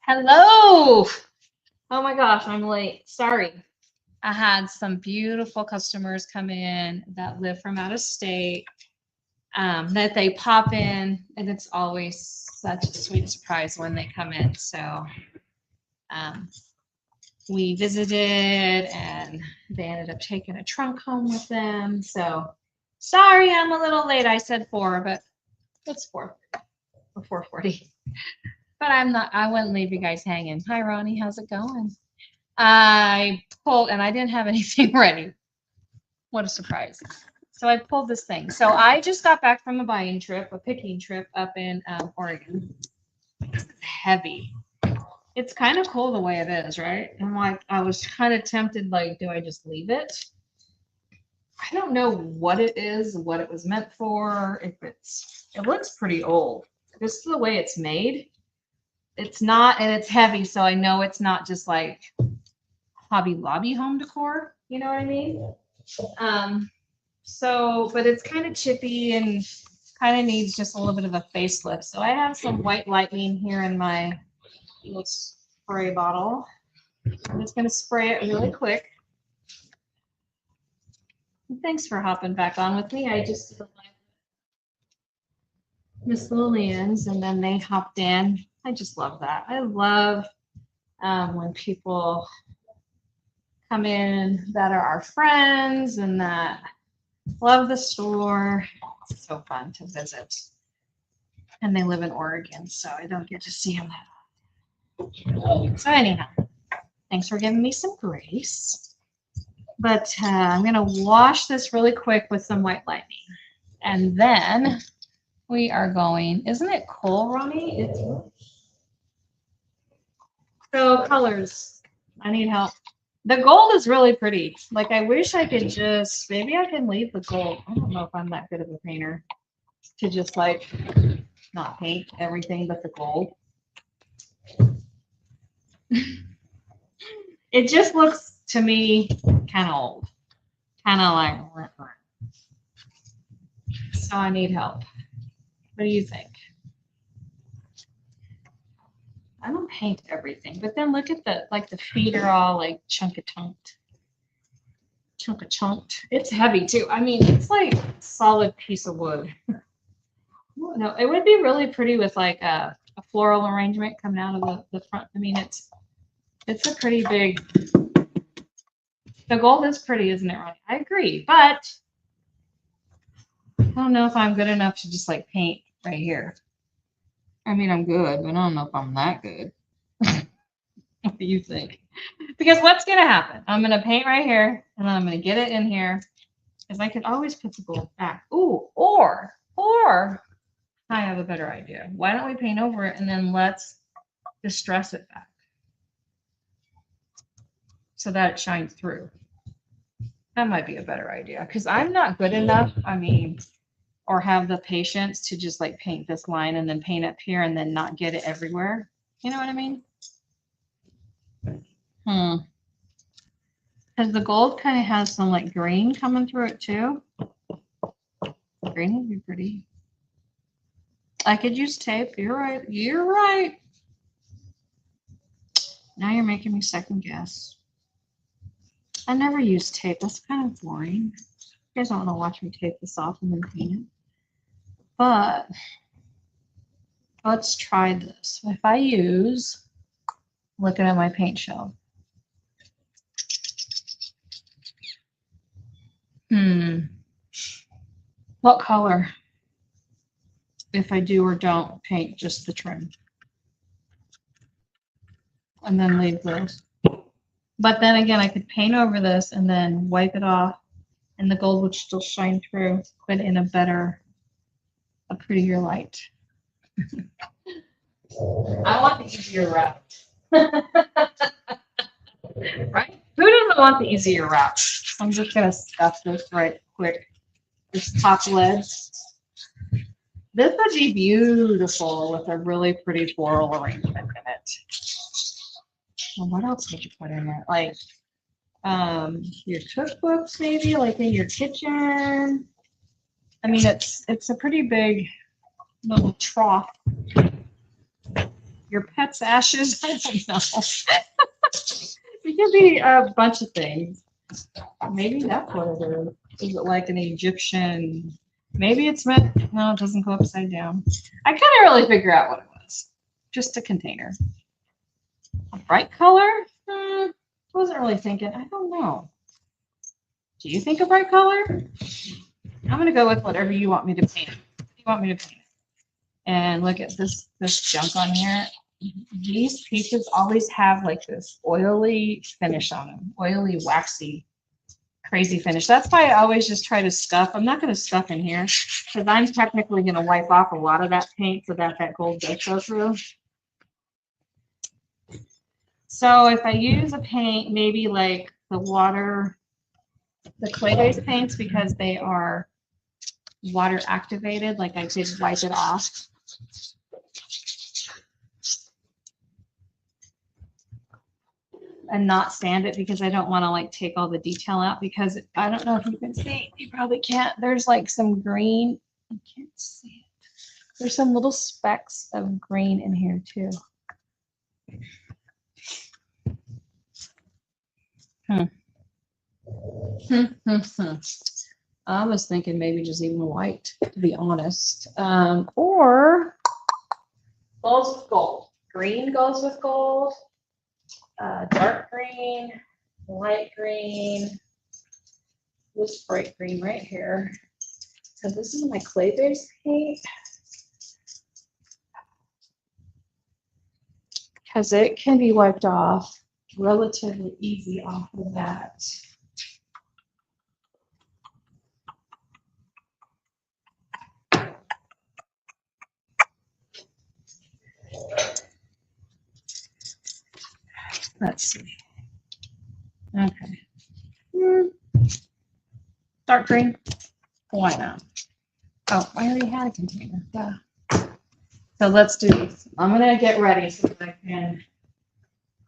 Hello. Oh my gosh, I'm late. Sorry. I had some beautiful customers come in that live from out of state, that they pop in, and it's always such a sweet surprise when they come in. So um, we visited, and they ended up taking a trunk home with them. So sorry, I'm a little late. I said 4, but it's 4 or 4:40. But I'm not. I wouldn't leave you guys hanging. Hi, Ronnie. How's it going? I pulled, and I didn't have anything ready. What a surprise. So I pulled this thing. So I just got back from a picking trip up in Oregon. It's heavy. It's kind of cool the way it is, right? And like, I was kind of tempted, like, do I just leave it? I don't know what it is, what it was meant for. It looks pretty old. Just the way it's made. It's not, and it's heavy, so I know it's not just like Hobby Lobby home decor. You know what I mean? But it's kind of chippy and kind of needs just a little bit of a facelift. So I have some white lightning here in my little spray bottle. I'm just going to spray it really quick. And thanks for hopping back on with me. I just Miss Lillian's, and then they hopped in. I just love that. I love when people come in that are our friends and that love the store. It's so fun to visit. And they live in Oregon, so I don't get to see them that often. So anyhow, thanks for giving me some grace. But I'm going to wash this really quick with some white lightning. And then we are going, isn't it cool, Ronnie? It's so colors. I need help. The gold is really pretty. Like, I wish I could just, maybe I can leave the gold. I don't know if I'm that good of a painter to just like not paint everything but the gold. It just looks to me kind of old, kind of like, so I need help. What do you think? I don't paint everything, but then look at the feet are all like chunk-a-chunked. It's heavy too. I mean, it's like a solid piece of wood. No, it would be really pretty with like a floral arrangement coming out of the front. I mean, it's a pretty big. The gold is pretty, isn't it, Ronnie? I agree, but I don't know if I'm good enough to just like paint right here. I mean, I'm good, but I don't know if I'm that good. What do you think? Because what's going to happen? I'm going to paint right here, and then I'm going to get it in here, because I could always put the gold back. Ooh, or I have a better idea. Why don't we paint over it, and then let's distress it back so that it shines through. That might be a better idea, because I'm not good enough, I mean, or have the patience to just like paint this line and then paint up here and then not get it everywhere. You know what I mean? Because the gold kind of has some like green coming through it too. Green would be pretty. I could use tape. You're right. You're right. Now you're making me second guess. I never use tape. That's kind of boring. You guys don't want to watch me tape this off and then paint it. But let's try this. If I use, looking at my paint shelf. What color? If I do or don't paint just the trim. And then leave those. But then again, I could paint over this and then wipe it off, and the gold would still shine through, but in a prettier light. I want the easier route. Right? Who doesn't want the easier route? I'm just going to stuff this right quick. This top lid. This would be beautiful with a really pretty floral arrangement in it. Well, what else would you put in it? Like your cookbooks, maybe, like in your kitchen. I mean, it's a pretty big little trough. your pet's ashes? I don't know. It can be a bunch of things. Maybe that's what it is. Is it like an Egyptian? Maybe it's meant. No, it doesn't go upside down. I couldn't really figure out what it was. Just a container. A bright color? Wasn't really thinking. I don't know. Do you think a bright color? I'm gonna go with whatever you want me to paint. You want me to paint? And look at this junk on here. These pieces always have like this oily finish on them, oily, waxy, crazy finish. That's why I always just try to scuff. I'm not going to scuff in here because I'm technically going to wipe off a lot of that paint so that gold does go through. So if I use a paint, maybe like the clay-based paints, because they are water activated, like I did wipe it off. And not sand it because I don't want to like take all the detail out, because I don't know if you can see, you probably can't. There's like some green, I can't see it. There's some little specks of green in here too. I was thinking maybe just even white, to be honest. Or goes with gold. Green goes with gold. Dark green, light green, this bright green right here. So this is my clay-based paint. Because it can be wiped off relatively easy off of that. Let's see. Okay. Dark green. Why not? Oh, I already had a container. Yeah. So let's do these. I'm going to get ready so that I can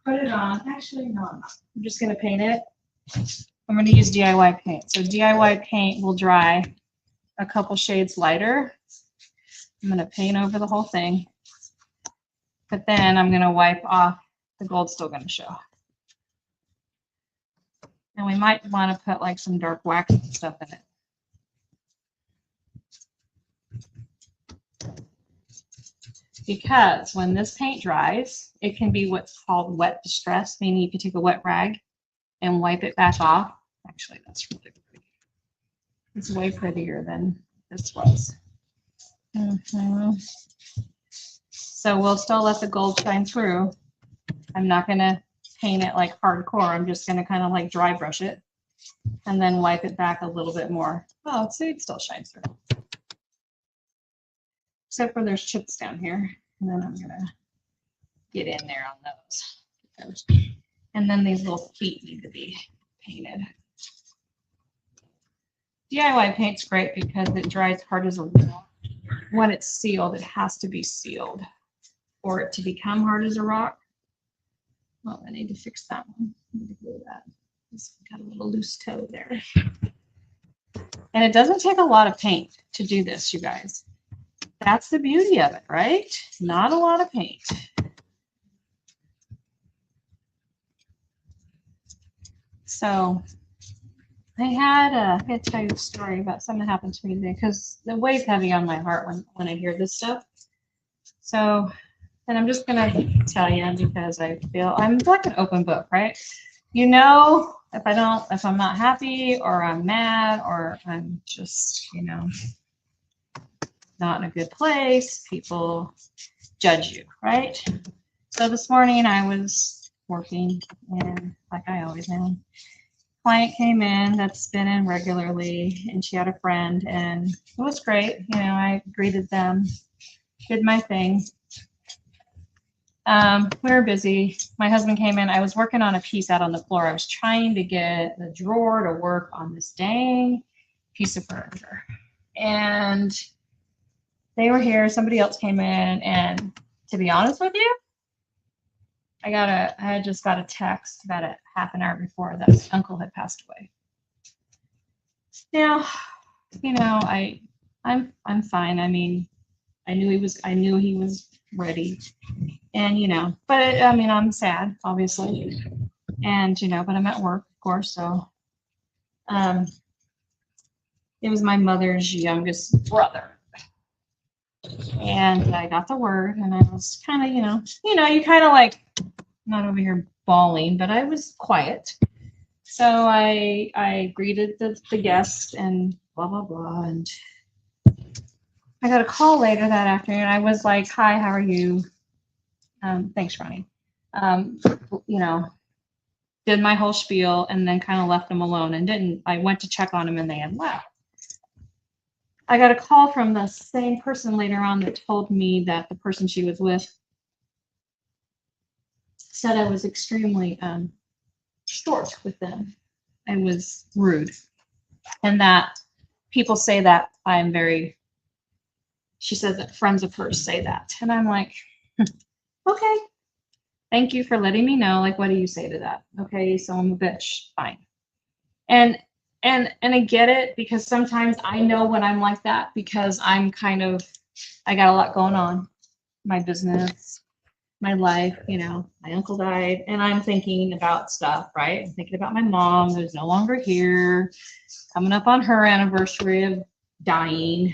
put it on. Actually, no, I'm not. I'm just going to paint it. I'm going to use DIY paint. So DIY paint will dry a couple shades lighter. I'm going to paint over the whole thing. But then I'm going to wipe off. The gold's still going to show. And we might want to put like some dark wax and stuff in it. Because when this paint dries, it can be what's called wet distress, meaning you can take a wet rag and wipe it back off. Actually, that's really pretty. It's way prettier than this was. So we'll still let the gold shine through. I'm not going to paint it like hardcore. I'm just going to kind of like dry brush it and then wipe it back a little bit more. Oh, see, it still shines through. Except for there's chips down here. And then I'm going to get in there on those. And then these little feet need to be painted. DIY paint's great because it dries hard as a rock. When it's sealed, it has to be sealed for it to become hard as a rock. Oh, I need to fix that one. I need to glue that. It's got a little loose toe there. And it doesn't take a lot of paint to do this, you guys. That's the beauty of it, right? Not a lot of paint. So I'm going to tell you a story about something that happened to me today, because it weighs heavy on my heart when I hear this stuff. So, and I'm just going to tell you because I feel I'm like an open book, right? You know, if I'm not happy or I'm mad or I'm just, not in a good place, people judge you, right? So this morning I was working, and like I always am, client came in that's been in regularly, and she had a friend, and it was great. I greeted them, did my thing. We were busy. My husband came in. I was working on a piece out on the floor. I was trying to get the drawer to work on this dang piece of furniture. And they were here. Somebody else came in. And to be honest with you, I had just got a text about a half an hour before that his uncle had passed away. Now, I'm fine. I mean, I knew he was ready. And, but I mean, I'm sad, obviously. And, but I'm at work, of course. So, it was my mother's youngest brother. And I got the word and I was kind of, you kind of like, not over here bawling, but I was quiet. So I greeted the guest and blah, blah, blah. And I got a call later that afternoon. I was like, hi, how are you? Thanks, Ronnie. Did my whole spiel and then kind of left them alone and I went to check on them and they had left. I got a call from the same person later on that told me that the person she was with said I was extremely short with them. I was rude. And that people say that I'm very, she said that friends of hers say that. And I'm like, okay, thank you for letting me know. Like, what do you say to that? Okay, so I'm a bitch, fine. And I get it because sometimes I know when I'm like that because I'm I got a lot going on. My business, my life, my uncle died and I'm thinking about stuff, right? I'm thinking about my mom who's no longer here, coming up on her anniversary of dying.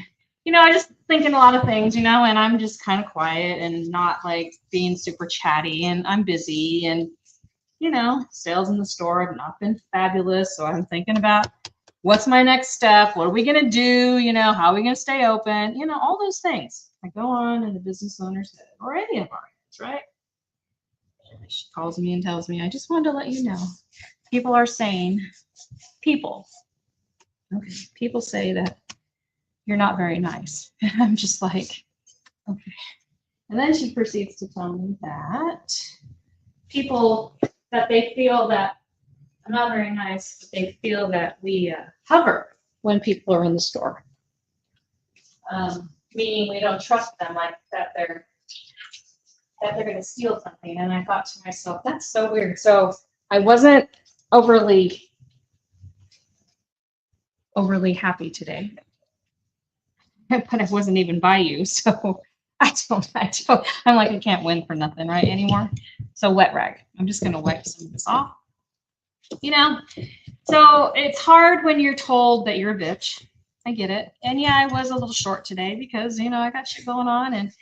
I just thinking a lot of things, and I'm just kind of quiet and not like being super chatty and I'm busy and, sales in the store have not been fabulous. So I'm thinking about what's my next step? What are we going to do? How are we going to stay open? All those things that go on in the business owner's head or any of our heads, right? She calls me and tells me, I just wanted to let you know, people are saying, people say that you're not very nice. And I'm just like, okay. And then she proceeds to tell me that people, that they feel that I'm not very nice, but they feel that we hover when people are in the store. Meaning we don't trust them, like that they're going to steal something. And I thought to myself, that's so weird. So I wasn't overly happy today, but I wasn't even by you. So I'm like, I can't win for nothing, right, anymore. So wet rag. I'm just going to wipe some of this off. So it's hard when you're told that you're a bitch. I get it. And yeah, I was a little short today because, I got shit going on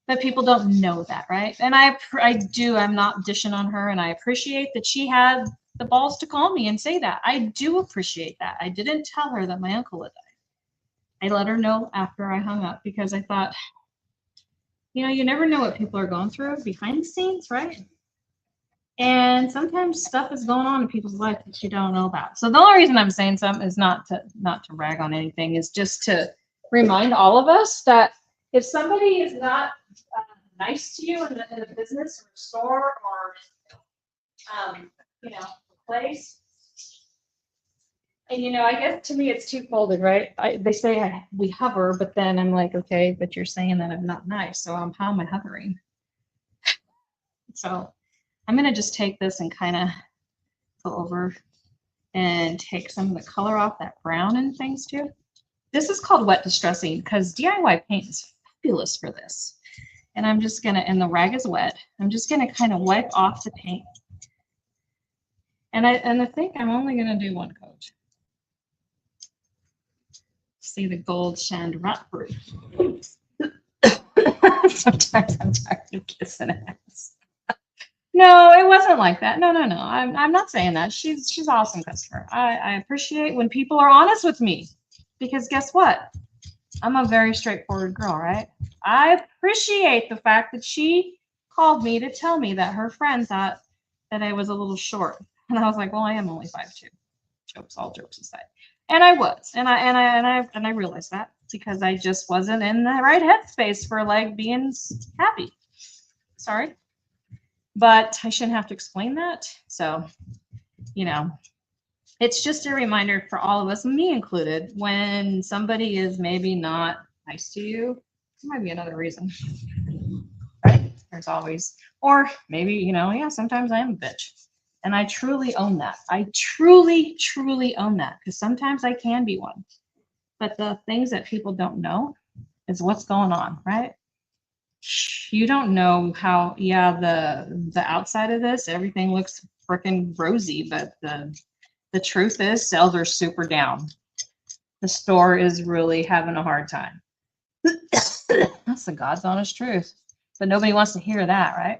but people don't know that, right? And I'm not dishing on her and I appreciate that she had the balls to call me and say that. I do appreciate that. I didn't tell her that my uncle had died. I let her know after I hung up because I thought, you never know what people are going through behind the scenes, right? And sometimes stuff is going on in people's life that you don't know about. So the only reason I'm saying something is not to rag on anything, is just to remind all of us that if somebody is not nice to you in a business or a store or a place, and I guess to me it's two-folded, right? They say we hover, but then I'm like, okay, but you're saying that I'm not nice, so how am I hovering? So I'm going to just take this and kind of go over and take some of the color off that brown and things too. This is called wet distressing because DIY paint is fabulous for this. And I'm just going to, and the rag is wet, I'm just going to kind of wipe off the paint. And I think I'm only going to do one coat. See the gold shand rot proof. Sometimes I'm tired of kissing ass. No, it wasn't like that. No. I'm not saying that. She's an awesome customer. I appreciate when people are honest with me because guess what? I'm a very straightforward girl, right? I appreciate the fact that she called me to tell me that her friend thought that I was a little short. And I was like, well, I am only 5'2". All jokes aside. And I was. And I realized that because I just wasn't in the right headspace for like being happy. Sorry. But I shouldn't have to explain that. So, it's just a reminder for all of us, me included, when somebody is maybe not nice to you, there might be another reason. Right? There's always, or maybe, sometimes I am a bitch. And I truly own that. I truly own that because sometimes I can be one. But the things that people don't know is what's going on, right? You don't know how, yeah, the outside of this, everything looks freaking rosy, but the truth is sales are super down. The store is really having a hard time. That's the God's honest truth. But nobody wants to hear that, right?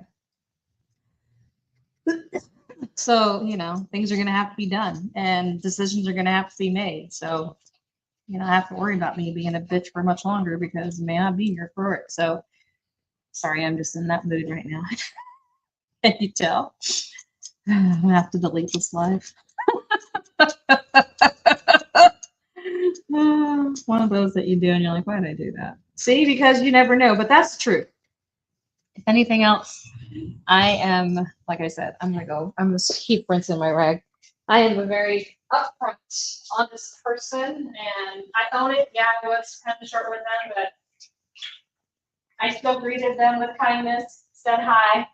So, you know, things are going to have to be done and decisions are going to have to be made. So, you know, I have to worry about me being a bitch for much longer because I may not be here for it. So, sorry, I'm just in that mood right now. Can you tell? I'm going to have to delete this live. One of those that you do and you're like, why did I do that? See, because you never know, but that's true. If anything else, I am, like I said, I'm gonna keep rinsing my rag. I am a very upfront, honest person, and I own it. Yeah, I was kind of short with them, but I still greeted them with kindness, said hi,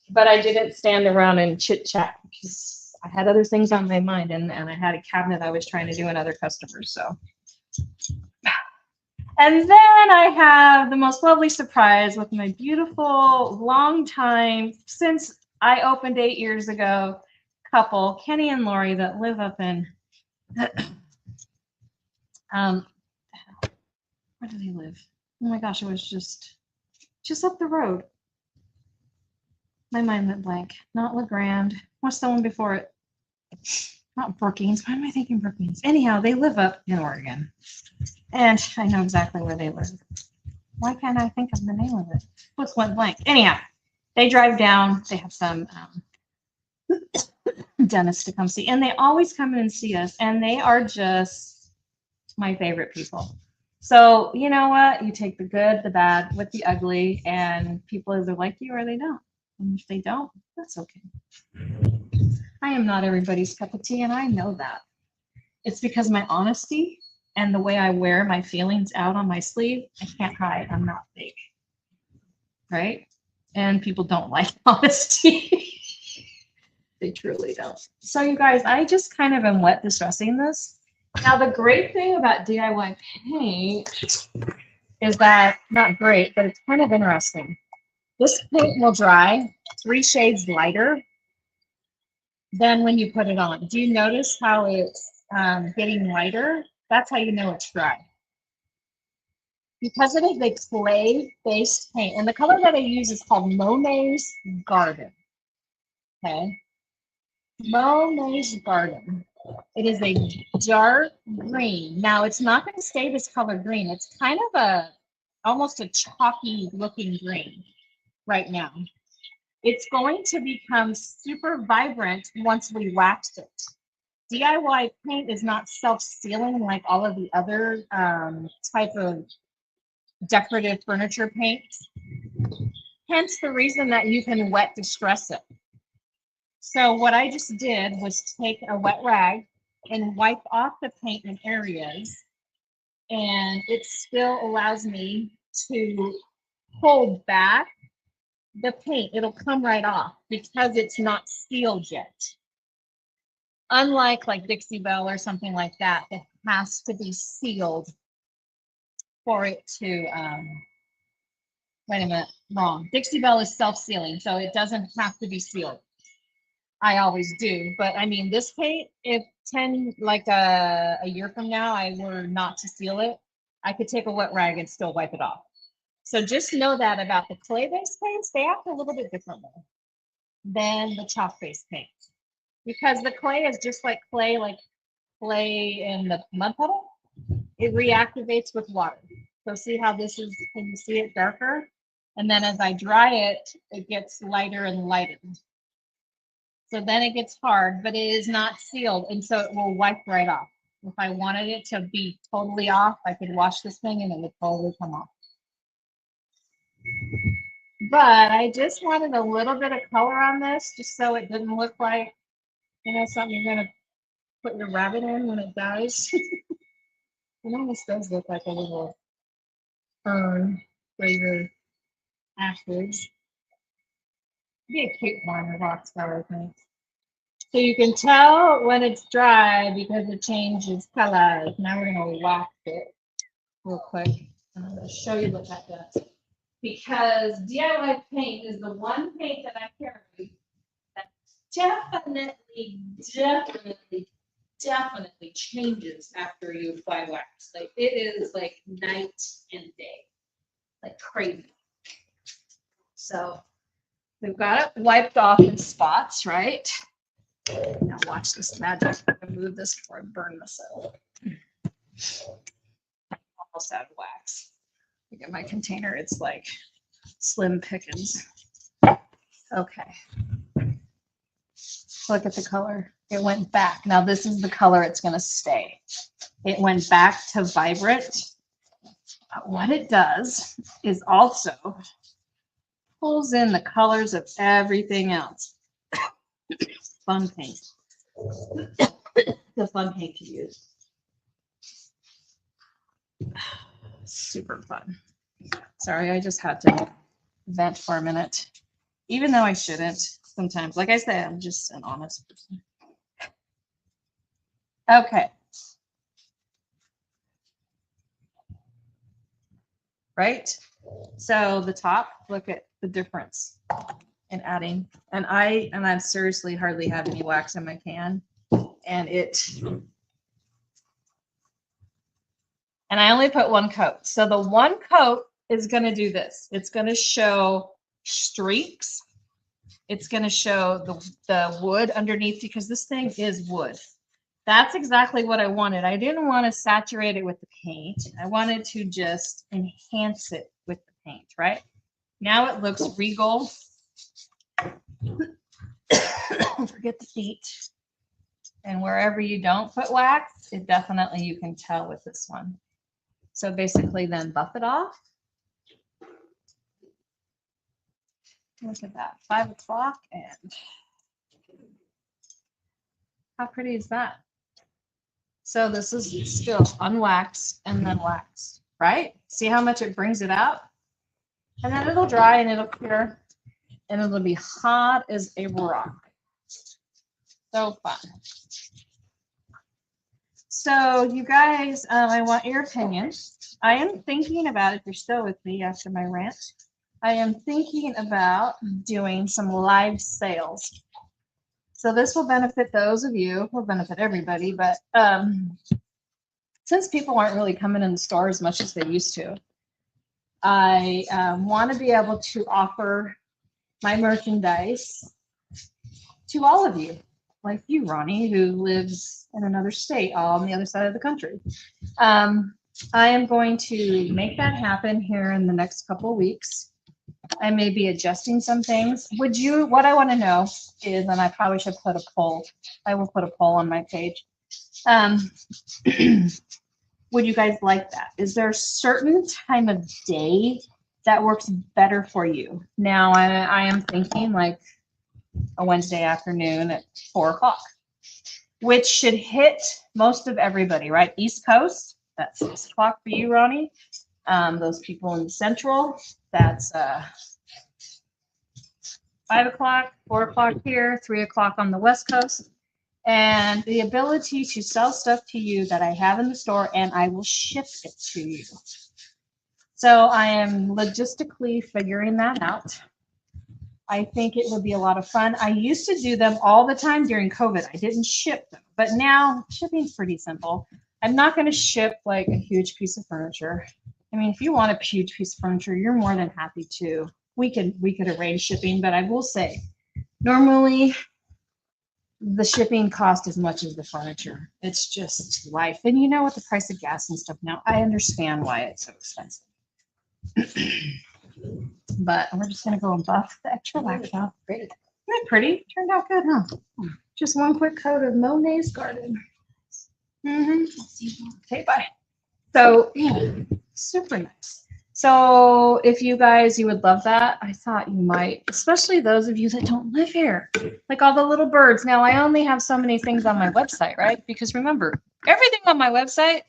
but I didn't stand around and chit chat because I had other things on my mind, and I had a cabinet I was trying to do in other customers. So, and then I have the most lovely surprise with my beautiful, long time, since I opened 8 years ago, couple, Kenny and Lori, that live up in, where do they live? Oh my gosh, it was just up the road. My mind went blank. Not LeGrand. What's the one before it? Not Brookings. Why am I thinking Brookings? Anyhow, they live up in Oregon. And I know exactly where they live. Why can't I think of the name of it? What's went blank? Anyhow, they drive down. They have some dentists to come see. And they always come in and see us. And they are just my favorite people. So, you know what? You take the good, the bad, with the ugly. And people either like you or they don't. And if they don't, that's okay. I am not everybody's cup of tea, and I know that. It's because my honesty and the way I wear my feelings out on my sleeve, I can't hide. I'm not fake. Right? And people don't like honesty. They truly don't. So you guys, I just kind of am wet distressing this. Now, the great thing about DIY paint is that, not great, but it's kind of interesting. This paint will dry 3 shades lighter than when you put it on. Do you notice how it's getting lighter? That's how you know it's dry. Because it is a clay-based paint, and the color that I use is called Monet's Garden. Okay, Monet's Garden. It is a dark green. Now, it's not going to stay this color green. It's kind of almost a chalky looking green right now. It's going to become super vibrant once we wax it. DIY paint is not self-sealing like all of the other type of decorative furniture paints. Hence the reason that you can wet distress it. So what I just did was take a wet rag and wipe off the paint in areas, and it still allows me to hold back the paint. It'll come right off because it's not sealed yet. Unlike like Dixie Belle or something like that, it has to be sealed for it to, wait a minute, wrong. Dixie Belle is self-sealing, so it doesn't have to be sealed. I always do, but I mean, this paint, if a year from now, I were not to seal it, I could take a wet rag and still wipe it off. So just know that about the clay-based paints, they act a little bit differently than the chalk-based paints. Because the clay is just like clay in the mud puddle. It reactivates with water. So see how this is, can you see it darker? And then as I dry it, it gets lighter and lighter. So then it gets hard, but it is not sealed. And so it will wipe right off. If I wanted it to be totally off, I could wash this thing and it would totally come off. But I just wanted a little bit of color on this, just so it didn't look like, you know, something you're going to put your rabbit in when it dies. You know, this does look like a little fern for your ashes. Be a cute one, rock star, I think. So you can tell when it's dry because it changes colors. Now we're going to wax it real quick. I'm going to show you what that does. because DIY paint is the one paint that I carry that definitely changes after you apply wax. Like it is like night and day, like crazy. So we've got it wiped off in spots, right? Now watch this magic. I'm gonna move this before I burn myself. Almost out of wax. Look at my container. It's like slim pickings. Okay. Look at the color. It went back. Now this is the color it's going to stay. It went back to vibrant. What it does is also pulls in the colors of everything else. Fun paint. The fun paint to use. Super fun. Sorry, I just had to vent for a minute. Even though I shouldn't sometimes. Like I said, I'm just an honest person. Okay. Right? So the top, look at the difference in adding. And I seriously hardly have any wax in my can. And I only put one coat. So the one coat is going to do this. It's going to show streaks. It's going to show the wood underneath because this thing is wood. That's exactly what I wanted. I didn't want to saturate it with the paint. I wanted to just enhance it with the paint, right? Now it looks regal. Forget the feet. And wherever you don't put wax, it definitely, you can tell with this one. So basically then buff it off. Look at that, 5 o'clock, and how pretty is that? So this is still unwaxed and then waxed, right? See how much it brings it out? And then it'll dry and it'll cure and it'll be hot as a rock. So fun. So you guys, I want your opinion. I am thinking about, if you're still with me after my rant, I am thinking about doing some live sales. So this will benefit those of you, will benefit everybody, but since people aren't really coming in the store as much as they used to, I want to be able to offer my merchandise to all of you, like you, Ronnie, who lives in another state, all on the other side of the country. I am going to make that happen here in the next couple of weeks. I may be adjusting some things. What I want to know is, and I probably should put a poll. I will put a poll on my page. Would you guys like that? Is there a certain time of day that works better for you? Now, I am thinking like a Wednesday afternoon at 4 o'clock, which should hit most of everybody, right? East Coast, that's 6 o'clock for you, Ronnie. Those people in the Central, that's 5 o'clock, 4 o'clock here, 3 o'clock on the West Coast. And the ability to sell stuff to you that I have in the store, and I will ship it to you. So I am logistically figuring that out. I think it would be a lot of fun. I used to do them all the time during COVID. I didn't ship them, but now shipping's pretty simple. I'm not going to ship like a huge piece of furniture. I mean, if you want a huge piece of furniture, you're more than happy to. We could arrange shipping, but I will say, normally the shipping cost as much as the furniture. It's just life. And you know, with the price of gas and stuff now, I understand why it's so expensive. But we're just going to go and buff the extra wax off. Great. Isn't that pretty? Turned out good, huh? Just one quick coat of Monet's Garden. Okay, bye. So, yeah, super nice. So if you would love that, I thought you might, especially those of you that don't live here, like all the little birds. Now, I only have so many things on my website, right? Because remember, everything on my website,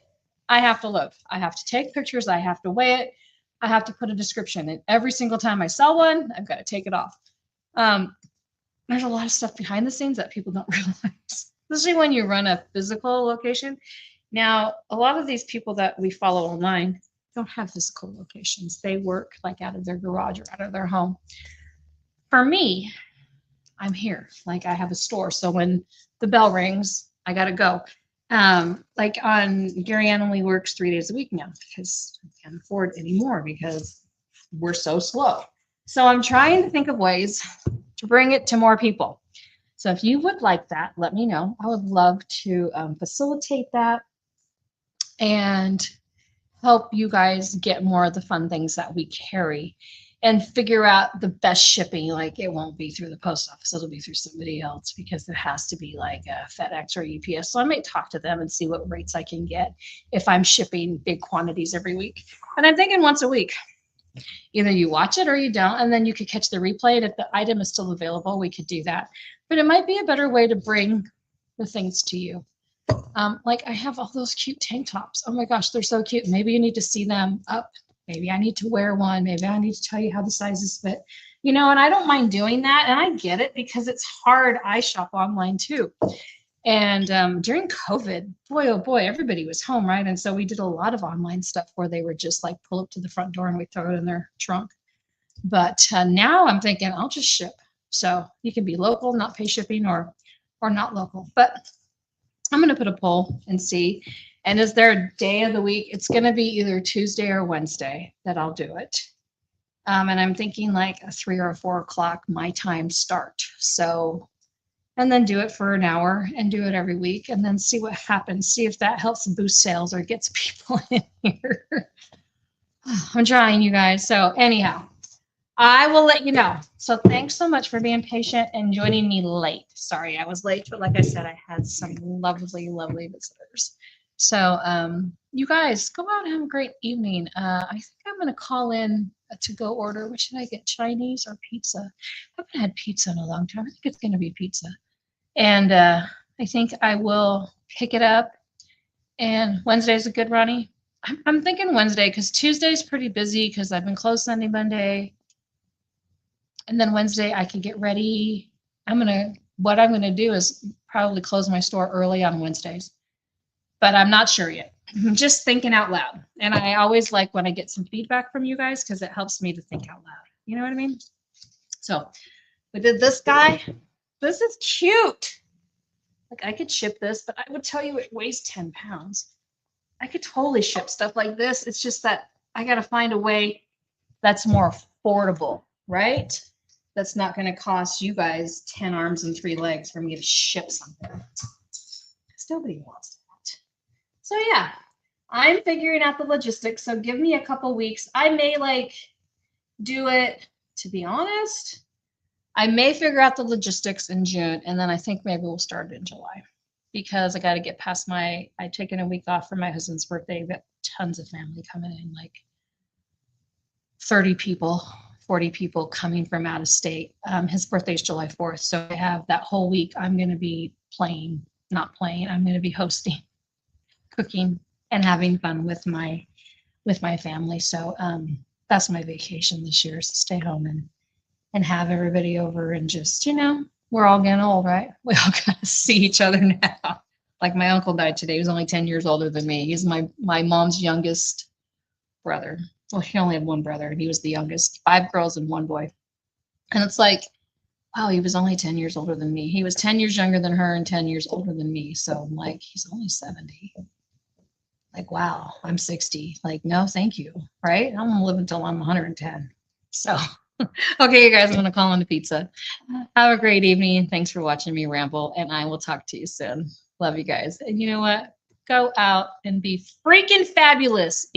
I have to look. I have to take pictures. I have to weigh it. I have to put a description. And every single time I sell one, I've got to take it off. There's a lot of stuff behind the scenes that people don't realize, especially when you run a physical location. Now, a lot of these people that we follow online, don't have physical locations. They work like out of their garage or out of their home. For me, I'm here. Like I have a store. So when the bell rings, I got to go. Like on Gary Ann only works 3 days a week now because I can't afford anymore because we're so slow. So I'm trying to think of ways to bring it to more people. So if you would like that, let me know. I would love to facilitate that and help you guys get more of the fun things that we carry and figure out the best shipping. Like it won't be through the post office. It'll be through somebody else because it has to be like a FedEx or UPS. So I may talk to them and see what rates I can get if I'm shipping big quantities every week. And I'm thinking once a week. Either you watch it or you don't, and then you could catch the replay. And if the item is still available, we could do that. But it might be a better way to bring the things to you. Like I have all those cute tank tops. Oh my gosh, they're so cute. Maybe you need to see them up. Maybe I need to wear one. Maybe I need to tell you how the sizes fit. You know, and I don't mind doing that. And I get it because it's hard. I shop online too. And during COVID, boy, oh boy, everybody was home, right? And so we did a lot of online stuff where they would just like pull up to the front door and we throw it in their trunk. But now I'm thinking I'll just ship. So you can be local, not pay shipping, or not local. But I'm going to put a poll and see. And is there a day of the week? It's going to be either Tuesday or Wednesday that I'll do it. And I'm thinking like a 3 or 4 o'clock my time start. So, and then do it for an hour and do it every week and then see what happens. See if that helps boost sales or gets people in here. I'm trying, you guys. So anyhow, I will let you know. So thanks so much for being patient and joining me late. Sorry, I was late, but like I said, I had some lovely, lovely visitors. So you guys go out and have a great evening. I think I'm going to call in a to-go order. What should I get? Chinese or pizza? I haven't had pizza in a long time. I think it's going to be pizza. And I think I will pick it up. And Wednesday's a good Ronnie. I'm thinking Wednesday because Tuesday's pretty busy because I've been closed Sunday, Monday. And then Wednesday I can get ready. What I'm gonna do is probably close my store early on Wednesdays, but I'm not sure yet. I'm just thinking out loud. And I always like when I get some feedback from you guys because it helps me to think out loud. You know what I mean? So we did this guy. This is cute. Like I could ship this, but I would tell you it weighs 10 pounds. I could totally ship stuff like this. It's just that I got to find a way that's more affordable, right? That's not going to cost you guys 10 arms and 3 legs for me to ship something. Because nobody wants that. So yeah, I'm figuring out the logistics. So give me a couple weeks. I may like do it, to be honest, I may figure out the logistics in June, and then I think maybe we'll start it in July because I got to get past I've taken a week off for my husband's birthday. We've got tons of family coming in, like 30 people, 40 people coming from out of state. His birthday is July 4th. So I have that whole week. I'm going to be I'm going to be hosting, cooking, and having fun with my family. So that's my vacation this year, is to stay home and have everybody over and just, we're all getting old, right? We all got to see each other now. Like my uncle died today. He was only 10 years older than me. He's my mom's youngest brother. Well, he only had one brother and he was the youngest, 5 girls and 1 boy. And it's like, wow, he was only 10 years older than me. He was 10 years younger than her and 10 years older than me. So I'm like, he's only 70. Like, wow, I'm 60. Like, no, thank you. Right? I'm going to live until I'm 110. So, okay, you guys, I'm going to call on the pizza. Have a great evening. Thanks for watching me ramble, and I will talk to you soon. Love you guys. And you know what? Go out and be freaking fabulous.